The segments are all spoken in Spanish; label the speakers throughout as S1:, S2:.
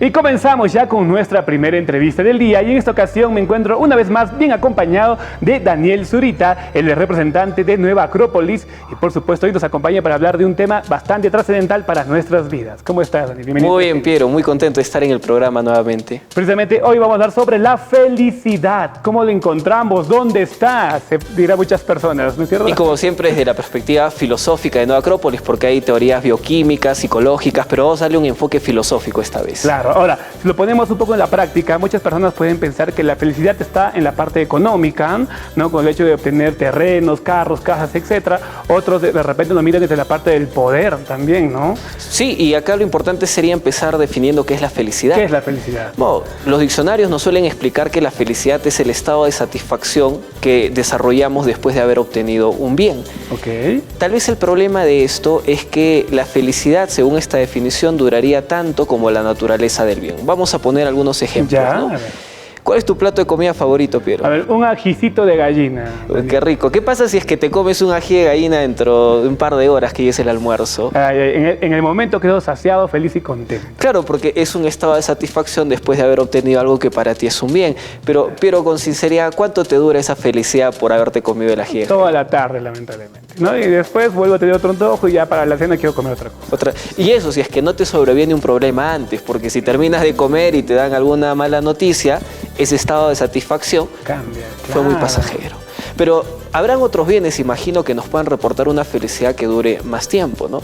S1: Y comenzamos ya con nuestra primera entrevista del día y en esta ocasión me encuentro una vez más bien acompañado de Daniel Zurita, el representante de Nueva Acrópolis y por supuesto hoy nos acompaña para hablar de un tema bastante trascendental para nuestras vidas. ¿Cómo estás, Daniel? Bienvenido.
S2: Muy bien, Piero, muy contento de estar en el programa nuevamente.
S1: Precisamente hoy vamos a hablar sobre la felicidad. ¿Cómo la encontramos? ¿Dónde está? Se dirá muchas personas, ¿no es cierto?
S2: Y como siempre desde la perspectiva filosófica de Nueva Acrópolis, porque hay teorías bioquímicas, psicológicas, pero vamos a darle un enfoque filosófico esta vez.
S1: Claro, ahora, si lo ponemos un poco en la práctica, muchas personas pueden pensar que la felicidad está en la parte económica, ¿no? Con el hecho de obtener terrenos, carros, casas, etcétera. Otros de repente lo miran desde la parte del poder también, ¿no?
S2: Sí, y acá lo importante sería empezar definiendo qué es la felicidad.
S1: ¿Qué es la felicidad?
S2: Bueno, los diccionarios nos suelen explicar que la felicidad es el estado de satisfacción que desarrollamos después de haber obtenido un bien.
S1: Ok.
S2: Tal vez el problema de esto es que la felicidad, según esta definición, duraría tanto como la naturaleza del bien. Vamos a poner algunos ejemplos,
S1: Ya,
S2: ¿no?
S1: a ver.
S2: ¿Cuál es tu plato de comida favorito, Piero?
S1: A ver, un ajicito de gallina.
S2: Uy, qué rico. ¿Qué pasa si es que te comes un ají de gallina dentro de un par de horas que ya es el almuerzo?
S1: En el momento quedo saciado, feliz y contento.
S2: Claro, porque es un estado de satisfacción después de haber obtenido algo que para ti es un bien. Pero con sinceridad, ¿cuánto te dura esa felicidad por haberte comido el ají?
S1: Toda la tarde, lamentablemente, ¿no? Y después vuelvo a tener otro antojo y ya para la cena quiero comer otra cosa.
S2: Y eso si es que no te sobreviene un problema antes, porque si terminas de comer y te dan alguna mala noticia, ese estado de satisfacción
S1: Cambia,
S2: fue muy
S1: claro.
S2: pasajero. Pero habrán otros bienes, imagino, que nos puedan reportar una felicidad que dure más tiempo, ¿no?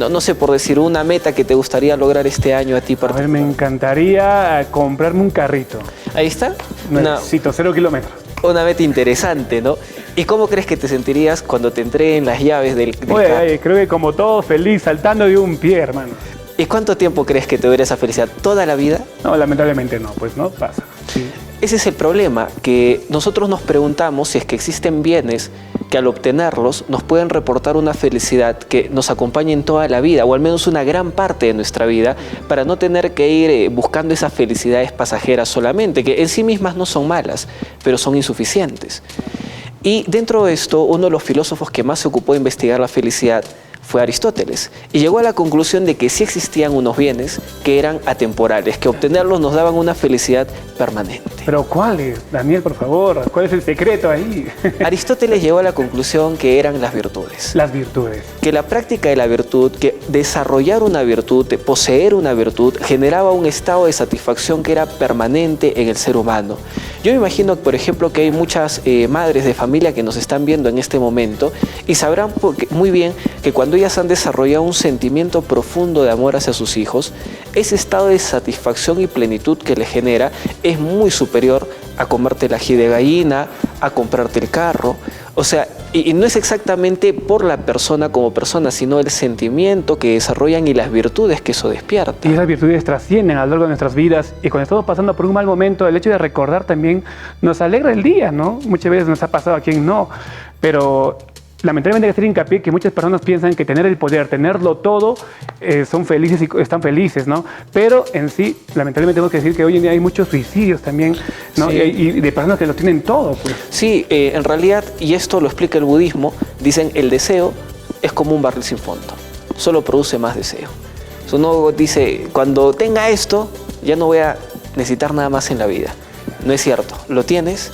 S2: No sé, por decir, una meta que te gustaría lograr este año a ti
S1: A
S2: particular.
S1: ver, me encantaría comprarme un carrito.
S2: Ahí está.
S1: Necesito 0 kilómetros.
S2: Una meta interesante, ¿no? ¿Y cómo crees que te sentirías cuando te entreguen las llaves del carro?
S1: Oye, creo que como todo feliz, saltando de un pie, hermano.
S2: ¿Y cuánto tiempo crees que te dure esa felicidad? ¿Toda la vida?
S1: No, lamentablemente no, pues no pasa. Sí.
S2: Ese es el problema, que nosotros nos preguntamos si es que existen bienes que al obtenerlos nos pueden reportar una felicidad que nos acompañe en toda la vida, o al menos una gran parte de nuestra vida, para no tener que ir buscando esas felicidades pasajeras solamente, que en sí mismas no son malas, pero son insuficientes. Y dentro de esto, uno de los filósofos que más se ocupó de investigar la felicidad fue Aristóteles, y llegó a la conclusión de que sí existían unos bienes que eran atemporales, que obtenerlos nos daban una felicidad permanente.
S1: Pero ¿cuáles? Daniel, por favor, ¿cuál es el secreto ahí?
S2: Aristóteles llegó a la conclusión que eran las virtudes.
S1: Las virtudes.
S2: Que la práctica de la virtud, que desarrollar una virtud, de poseer una virtud, generaba un estado de satisfacción que era permanente en el ser humano. Yo me imagino, por ejemplo, que hay muchas madres de familia que nos están viendo en este momento y sabrán muy bien que cuando ellas han desarrollado un sentimiento profundo de amor hacia sus hijos, ese estado de satisfacción y plenitud que le genera es muy superior a comerte el ají de gallina, a comprarte el carro. O sea, y no es exactamente por la persona como persona, sino el sentimiento que desarrollan y las virtudes que eso despierta.
S1: Y esas virtudes trascienden a lo largo de nuestras vidas y cuando estamos pasando por un mal momento, el hecho de recordar también nos alegra el día, ¿no? Muchas veces nos ha pasado a quien no, pero lamentablemente hay que hacer hincapié que muchas personas piensan que tener el poder, tenerlo todo, son felices y están felices, ¿no? Pero en sí, lamentablemente tenemos que decir que hoy en día hay muchos suicidios también, ¿no?
S2: Sí.
S1: Y de personas que lo tienen todo, pues.
S2: Sí, en realidad, y esto lo explica el budismo, dicen el deseo es como un barril sin fondo, solo produce más deseo. Uno dice, cuando tenga esto, ya no voy a necesitar nada más en la vida. No es cierto, lo tienes.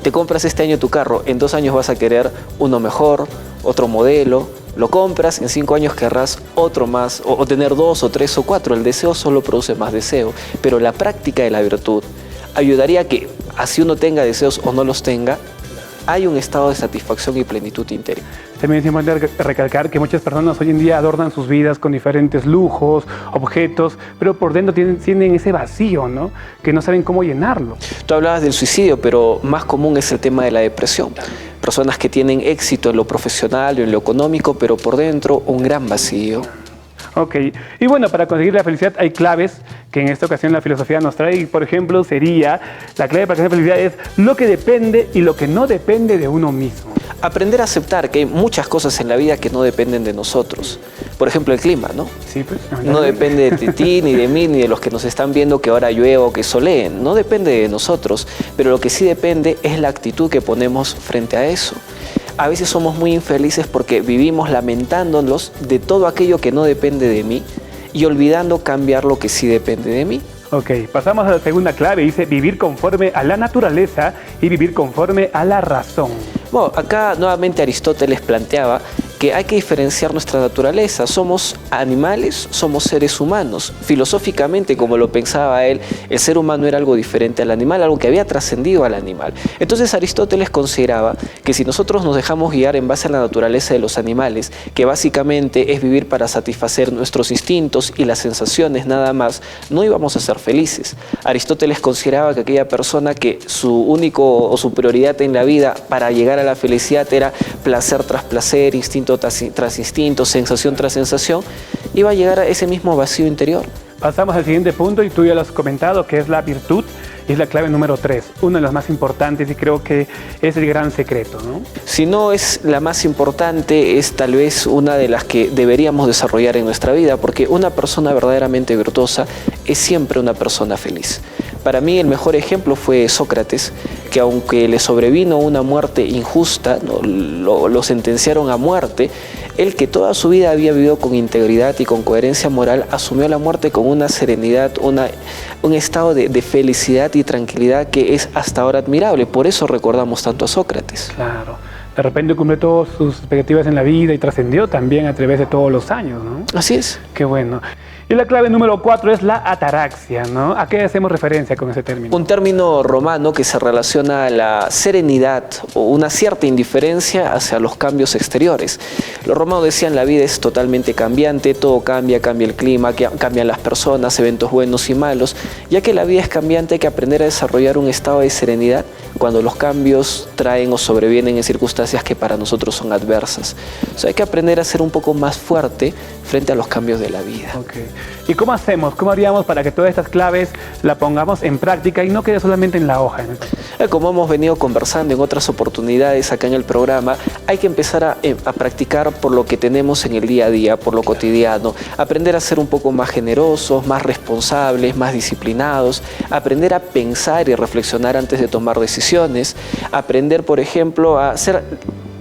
S2: Te compras este año tu carro, en 2 años vas a querer uno mejor, otro modelo, lo compras, en 5 años querrás otro más, o tener 2 o 3 o 4, el deseo solo produce más deseo, pero la práctica de la virtud ayudaría a que, así uno tenga deseos o no los tenga, hay un estado de satisfacción y plenitud interior.
S1: También es importante recalcar que muchas personas hoy en día adornan sus vidas con diferentes lujos, objetos, pero por dentro tienen ese vacío, ¿no? Que no saben cómo llenarlo.
S2: Tú hablabas del suicidio, pero más común es el tema de la depresión. Personas que tienen éxito en lo profesional o en lo económico, pero por dentro un gran vacío.
S1: Ok, y bueno, para conseguir la felicidad hay claves que en esta ocasión la filosofía nos trae. Y por ejemplo, sería, la clave para conseguir la felicidad es lo que depende y lo que no depende de uno mismo.
S2: Aprender a aceptar que hay muchas cosas en la vida que no dependen de nosotros. Por ejemplo, el clima, ¿no?
S1: Sí, pues.
S2: No depende de ti, ni de mí, ni de los que nos están viendo que ahora llueva o que soleen. No depende de nosotros, pero lo que sí depende es la actitud que ponemos frente a eso. A veces somos muy infelices porque vivimos lamentándonos de todo aquello que no depende de mí y olvidando cambiar lo que sí depende de mí.
S1: Ok, pasamos a la segunda clave. Dice vivir conforme a la naturaleza y vivir conforme a la razón.
S2: Bueno, acá nuevamente Aristóteles planteaba que hay que diferenciar nuestra naturaleza. Somos animales, somos seres humanos. Filosóficamente, como lo pensaba él, el ser humano era algo diferente al animal, algo que había trascendido al animal. Entonces Aristóteles consideraba que si nosotros nos dejamos guiar en base a la naturaleza de los animales, que básicamente es vivir para satisfacer nuestros instintos y las sensaciones nada más, no íbamos a ser felices. Aristóteles consideraba que aquella persona que su único o su prioridad en la vida para llegar a la felicidad era placer tras placer, instinto tras instinto, sensación tras sensación, iba a llegar a ese mismo vacío interior.
S1: Pasamos al siguiente punto y tú ya lo has comentado, que es la virtud, y es la clave número 3, una de las más importantes y creo que es el gran secreto, ¿no?
S2: Si no es la más importante, es tal vez una de las que deberíamos desarrollar en nuestra vida, porque una persona verdaderamente virtuosa es siempre una persona feliz. Para mí el mejor ejemplo fue Sócrates, que aunque le sobrevino una muerte injusta, lo sentenciaron a muerte, él que toda su vida había vivido con integridad y con coherencia moral, asumió la muerte con una serenidad, un estado de felicidad y tranquilidad que es hasta ahora admirable. Por eso recordamos tanto a Sócrates.
S1: Claro. De repente cumplió todas sus expectativas en la vida y trascendió también a través de todos los años, ¿no?
S2: Así es.
S1: Qué bueno. Y la clave número 4 es la ataraxia, ¿no? ¿A qué hacemos referencia con ese término?
S2: Un término romano que se relaciona a la serenidad o una cierta indiferencia hacia los cambios exteriores. Los romanos decían la vida es totalmente cambiante, todo cambia, cambia el clima, cambian las personas, eventos buenos y malos. Ya que la vida es cambiante, hay que aprender a desarrollar un estado de serenidad cuando los cambios traen o sobrevienen en circunstancias que para nosotros son adversas. O sea, hay que aprender a ser un poco más fuerte frente a los cambios de la vida.
S1: Okay. ¿Y cómo hacemos? ¿Cómo haríamos para que todas estas claves la pongamos en práctica y no quede solamente en la hoja?
S2: Como hemos venido conversando en otras oportunidades acá en el programa, hay que empezar a practicar por lo que tenemos en el día a día, por lo cotidiano, aprender a ser un poco más generosos, más responsables, más disciplinados, aprender a pensar y reflexionar antes de tomar decisiones, aprender, por ejemplo, a ser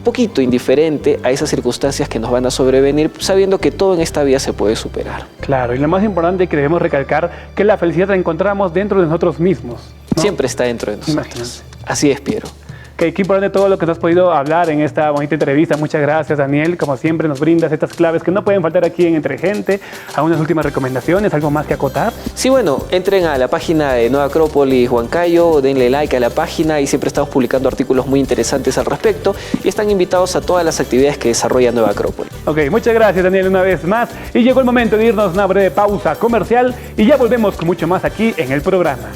S2: poquito indiferente a esas circunstancias que nos van a sobrevenir, sabiendo que todo en esta vida se puede superar.
S1: Claro, y lo más importante es que debemos recalcar que la felicidad la encontramos dentro de nosotros mismos, ¿no?
S2: Siempre está dentro de nosotros.
S1: Imagínate.
S2: Así es, Piero.
S1: Qué importante todo lo que nos has podido hablar en esta bonita entrevista. Muchas gracias, Daniel. Como siempre nos brindas estas claves que no pueden faltar aquí en Entre Gente. ¿Algunas últimas recomendaciones? ¿Algo más que acotar?
S2: Sí, bueno, entren a la página de Nueva Acrópolis Huancayo, denle like a la página y siempre estamos publicando artículos muy interesantes al respecto y están invitados a todas las actividades que desarrolla Nueva Acrópolis.
S1: Ok, muchas gracias, Daniel, una vez más. Y llegó el momento de irnos a una breve pausa comercial y ya volvemos con mucho más aquí en el programa.